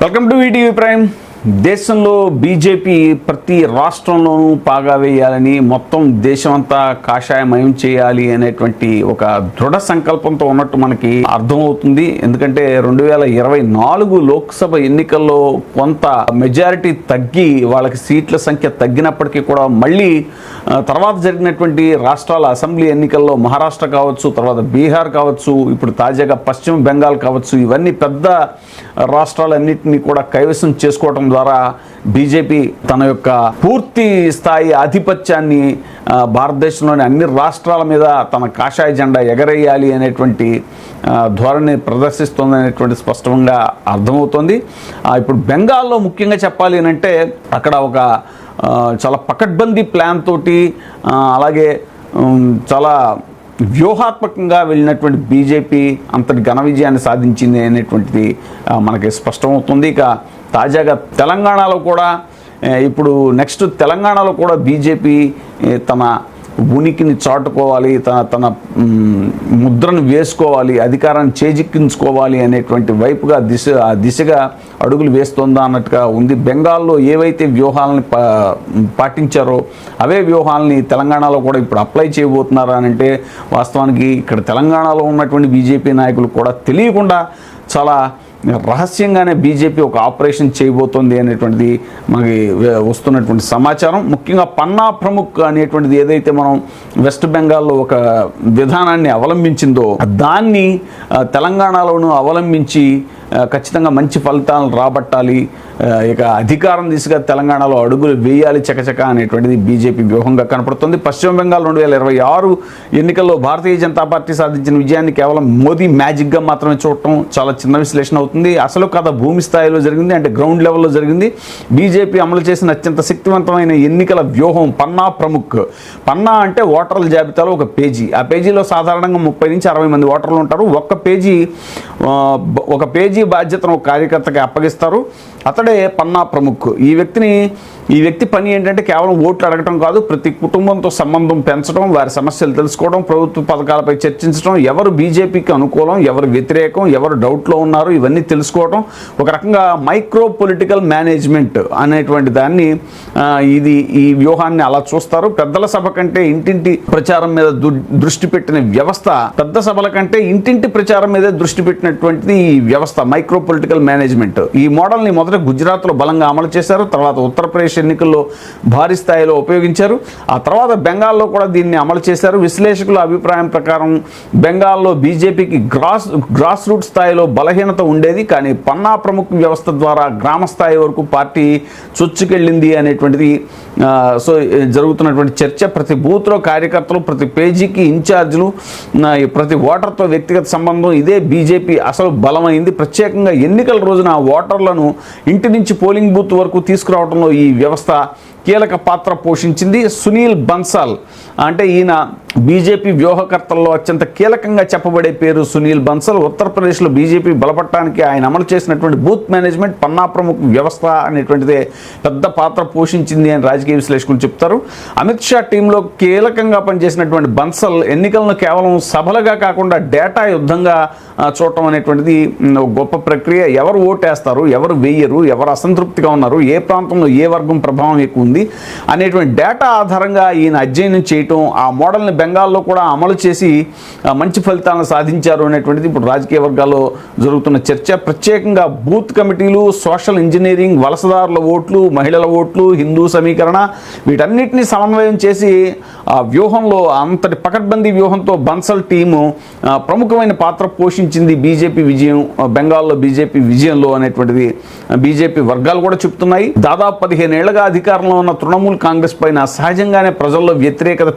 Welcome to ETV prime. దేశంలో BJP ప్రతి రాష్ట్రంలోనూ పాగా వేయాలని, మొత్తం దేశమంతా కాషాయమయం చేయాలి అనేటువంటి ఒక దృఢ సంకల్పంతో ఉన్నట్టు మనకి అర్థమవుతుంది. ఎందుకంటే 2024 లోక్సభ ఎన్నికల్లో కొంత మెజారిటీ తగ్గి వాళ్ళకి సీట్ల సంఖ్య తగ్గినప్పటికీ కూడా మళ్ళీ తర్వాత జరిగినటువంటి రాష్ట్రాల అసెంబ్లీ ఎన్నికల్లో మహారాష్ట్ర కావచ్చు, తర్వాత బీహార్ కావచ్చు, ఇప్పుడు తాజాగా పశ్చిమ బెంగాల్ కావచ్చు, ఇవన్నీ పెద్ద రాష్ట్రాలన్నింటినీ కూడా కైవసం చేసుకోవడం ద్వారా బీజేపీ తన యొక్క పూర్తి స్థాయి ఆధిపత్యాన్ని భారతదేశంలోని అన్ని రాష్ట్రాల మీద తన కాషాయ జెండా ఎగరేయాలి అనేటువంటి ధోరణి ప్రదర్శిస్తుంది అనేటువంటి స్పష్టంగా అర్థమవుతుంది. ఇప్పుడు బెంగాల్లో ముఖ్యంగా చెప్పాలి అంటే అక్కడ ఒక చాలా పకడ్బందీ ప్లాన్ తోటి అలాగే చాలా వ్యూహాత్మకంగా వెళ్ళినటువంటి బీజేపీ అంతటి ఘన విజయాన్ని సాధించింది అనేటువంటిది మనకి స్పష్టమవుతుంది. ఇక తాజాగా తెలంగాణలో కూడా ఇప్పుడు నెక్స్ట్ తెలంగాణలో కూడా బీజేపీ తన ఉనికిని చాటుకోవాలి, తన ముద్రను వేసుకోవాలి, అధికారాన్ని చేజిక్కించుకోవాలి అనేటువంటి వైపుగా దిశగా అడుగులు వేస్తోందా అన్నట్టుగా ఉంది. బెంగాల్లో ఏవైతే వ్యూహాలని పాటించారో అవే వ్యూహాలని తెలంగాణలో కూడా ఇప్పుడు అప్లై చేయబోతున్నారా అని అంటే వాస్తవానికి ఇక్కడ తెలంగాణలో ఉన్నటువంటి బీజేపీ నాయకులు కూడా తెలియకుండా చాలా రహస్యంగానే బీజేపీ ఒక ఆపరేషన్ చేయబోతోంది అనేటువంటిది మనకి వస్తున్నటువంటి సమాచారం. ముఖ్యంగా పన్నా ప్రముఖ్ అనేటువంటిది ఏదైతే మనం వెస్ట్ బెంగాల్లో ఒక విధానాన్ని అవలంబించిందో దాన్ని తెలంగాణలోనూ అవలంబించి ఖచ్చితంగా మంచి ఫలితాలను రాబట్టాలి, ఇక అధికారం దిశగా తెలంగాణలో అడుగులు వేయాలి చకచక అనేటువంటిది బీజేపీ వ్యూహంగా కనపడుతుంది. పశ్చిమ బెంగాల్ 2026 ఎన్నికల్లో భారతీయ జనతా పార్టీ సాధించిన విజయాన్ని కేవలం మోదీ మ్యాజిక్గా మాత్రమే చూడటం చాలా చిన్న విశ్లేషణ అవుతుంది. అసలు కథ భూమి స్థాయిలో జరిగింది, అంటే గ్రౌండ్ లెవెల్లో జరిగింది. బీజేపీ అమలు చేసిన అత్యంత శక్తివంతమైన ఎన్నికల వ్యూహం పన్నా ప్రముఖ్. పన్నా అంటే ఓటర్ల జాబితాలో ఒక పేజీ. ఆ పేజీలో సాధారణంగా 30 నుంచి 60 మంది ఓటర్లు ఉంటారు. ఒక పేజీ బాధ్యతను ఒక కార్యకర్తకి అప్పగిస్తారు. అతడే పన్నా ప్రముఖ్. ఈ వ్యక్తి పని ఏంటంటే కేవలం ఓట్లు అడగటం కాదు, ప్రతి కుటుంబంతో సంబంధం పెంచడం, వారి సమస్యలు తెలుసుకోవడం, ప్రభుత్వ పథకాలపై చర్చించడం, ఎవరు బీజేపీకి అనుకూలం, ఎవరు వ్యతిరేకం, ఎవరు డౌట్లో ఉన్నారు, ఇవన్నీ తెలుసుకోవడం. ఒక రకంగా మైక్రో పొలిటికల్ మేనేజ్మెంట్ అనేటువంటి దాన్ని ఈ వ్యూహాన్ని అలా చూస్తారు. పెద్దల సభ కంటే ఇంటింటి ప్రచారం మీద దృష్టి పెట్టిన వ్యవస్థ, పెద్ద సభల కంటే ఇంటింటి ప్రచారం మీద దృష్టి పెట్టినటువంటిది ఈ వ్యవస్థ మైక్రో పొలిటికల్ మేనేజ్మెంట్. ఈ మోడల్ని మొదట గుజరాత్లో బలంగా అమలు చేశారు, తర్వాత ఉత్తరప్రదేశ్ ఎన్నికల్లో భారీ స్థాయిలో ఉపయోగించారు, ఆ తర్వాత బెంగాల్లో కూడా దీన్ని అమలు చేశారు. విశ్లేషకుల అభిప్రాయం ప్రకారం బెంగాల్లో బీజేపీకి గ్రాస్ రూట్ స్థాయిలో బలహీనత ఉండేది, కానీ పన్నా ప్రముఖ వ్యవస్థ ద్వారా గ్రామ స్థాయి వరకు పార్టీ చొచ్చుకెళ్ళింది అనేటువంటిది జరుగుతున్నటువంటి చర్చ. ప్రతి బూత్లో కార్యకర్తలు, ప్రతి పేజీకి ఇన్ఛార్జీలు, ప్రతి ఓటర్తో వ్యక్తిగత సంబంధం, ఇదే బీజేపీ అసలు బలమైంది. ప్రత్యేకంగా ఎన్నికల రోజున ఓటర్లను ఇంటి నుంచి పోలింగ్ బూత్ వరకు తీసుకురావడంలో ఈ వ్యవస్థ కీలక పాత్ర పోషించింది. సునీల్ బన్సాల్ అంటే ఈయన బీజేపీ వ్యూహకర్తల్లో అత్యంత కీలకంగా చెప్పబడే పేరు సునీల్ బన్సాల్. ఉత్తరప్రదేశ్లో బీజేపీ బలపడటానికి ఆయన అమలు చేసినటువంటి బూత్ మేనేజ్మెంట్ పన్నా ప్రముఖ వ్యవస్థ అనేటువంటిదే పెద్ద పాత్ర పోషించింది అని రాజకీయ విశ్లేషకులు చెప్తారు. అమిత్ షా టీంలో కీలకంగా పనిచేసినటువంటి బన్సాల్ ఎన్నికలను కేవలం సభలుగా కాకుండా డేటా యుద్ధంగా చూడటం అనేటువంటిది గొప్ప ప్రక్రియ. ఎవరు ఓటేస్తారు, ఎవరు వేయరు, ఎవరు అసంతృప్తిగా ఉన్నారు, ఏ ప్రాంతంలో ఏ వర్గం ప్రభావం ఎక్కువ ఉంది అనేటువంటి డేటా ఆధారంగా ఈయన అధ్యయనం చేయటం, ఆ మోడల్ని బెంగాల్లో కూడా అమలు చేసి మంచి ఫలితాలను సాధించారు అనేటువంటిది ఇప్పుడు రాజకీయ వర్గాల్లో జరుగుతున్న చర్చ. ప్రత్యేకంగా బూత్ కమిటీలు, సోషల్ ఇంజనీరింగ్, వలసదారుల ఓట్లు, మహిళల ఓట్లు, హిందూ సమీకరణ, వీటన్నిటిని సమన్వయం చేసి ఆ వ్యూహంలో అంతటి పకడ్బందీ వ్యూహంతో బన్సల్ టీము ప్రముఖమైన పాత్ర పోషించింది బీజేపీ విజయం, బెంగాల్లో బీజేపీ విజయంలో అనేటువంటిది బీజేపీ వర్గాలు కూడా చెప్తున్నాయి. దాదాపు 15 ఏళ్లుగా అధికారంలో ఉన్న తృణమూల్ కాంగ్రెస్ పైన సహజంగానే ప్రజల్లో వ్యతిరేకత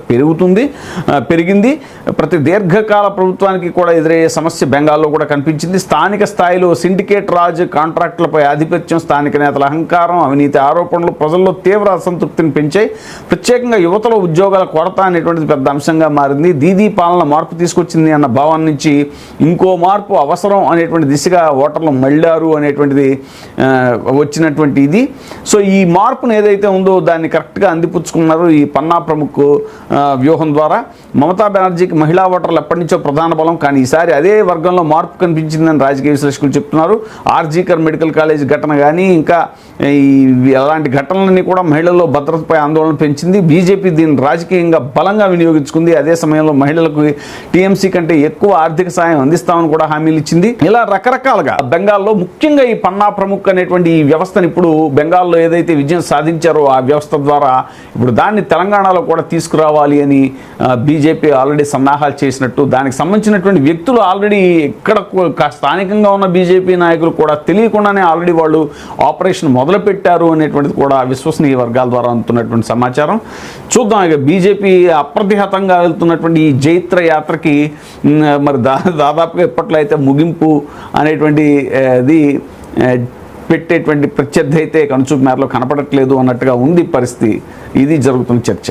పెరిగింది. ప్రతి దీర్ఘకాల ప్రభుత్వానికి కూడా ఎదురయ్యే సమస్య బెంగాల్లో కూడా కనిపించింది. స్థానిక స్థాయిలో సిండికేట్ రాజ్, కాంట్రాక్టులపై ఆధిపత్యం, స్థానిక నేతల అహంకారం, అవినీతి ఆరోపణలు ప్రజల్లో తీవ్ర అసంతృప్తిని పెంచాయి. ప్రత్యేకంగా యువతలో ఉద్యోగాల కొరత అనేటువంటిది పెద్ద అంశంగా మారింది. దీదీ పాలన మార్పు తీసుకొచ్చింది అన్న భావం నుంచి ఇంకో మార్పు అవసరం అనేటువంటి దిశగా ఓటర్లు మళ్ళారు అనేటువంటిది వచ్చినటువంటి ఇది. సో ఈ మార్పును ఏదైతే ఉందో ఇప్పుడు దాన్ని కరెక్ట్గా అందిపుచ్చుకున్నారు ఈ పన్నా ప్రముఖ్ వ్యూహం ద్వారా. మమతా బెనర్జీకి మహిళా ఓటర్లు ఎప్పటి నుంచో ప్రధాన బలం, కానీ ఈసారి అదే వర్గంలో మార్పు కనిపించిందని రాజకీయ విశ్లేషకులు చెప్తున్నారు. ఆర్జీకర్ మెడికల్ కాలేజ్ ఘటన కానీ ఇంకా అలాంటి ఘటనలన్నీ కూడా మహిళల్లో భద్రతపై ఆందోళన పెంచింది. బీజేపీ దీన్ని రాజకీయంగా బలంగా వినియోగించుకుంది. అదే సమయంలో మహిళలకు టీఎంసీ కంటే ఎక్కువ ఆర్థిక సాయం అందిస్తామని కూడా హామీలు ఇచ్చింది. ఇలా రకరకాలుగా బెంగాల్లో ముఖ్యంగా ఈ పన్నా ప్రముఖ్ అనేటువంటి ఈ వ్యవస్థను ఇప్పుడు బెంగాల్లో ఏదైతే విజయం సాధించారో ఆ వ్యవస్థ ద్వారా ఇప్పుడు దాన్ని తెలంగాణలో కూడా తీసుకురావాలి అని బీజేపీ ఆల్రెడీ సన్నాహాలు చేసినట్టు, దానికి సంబంధించినటువంటి వ్యక్తులు ఆల్రెడీ ఇక్కడ స్థానికంగా ఉన్న బీజేపీ నాయకులు కూడా తెలియకుండానే ఆల్రెడీ వాళ్ళు ఆపరేషన్ మొదలుపెట్టారు అనేటువంటిది కూడా విశ్వసనీయ వర్గాల ద్వారా అందుతున్నటువంటి సమాచారం. చూద్దాం, ఇక బీజేపీ అప్రతిహతంగా వెళ్తున్నటువంటి ఈ జైత్ర యాత్రకి మరి దాదాపుగా ఎప్పట్లో అయితే ముగింపు అనేటువంటి అది పెట్టేటువంటి ప్రత్యర్థి అయితే కనుచూపు మేరలో కనపడట్లేదు అన్నట్టుగా ఉంది పరిస్థితి. ఇది జరుగుతున్న చర్చ.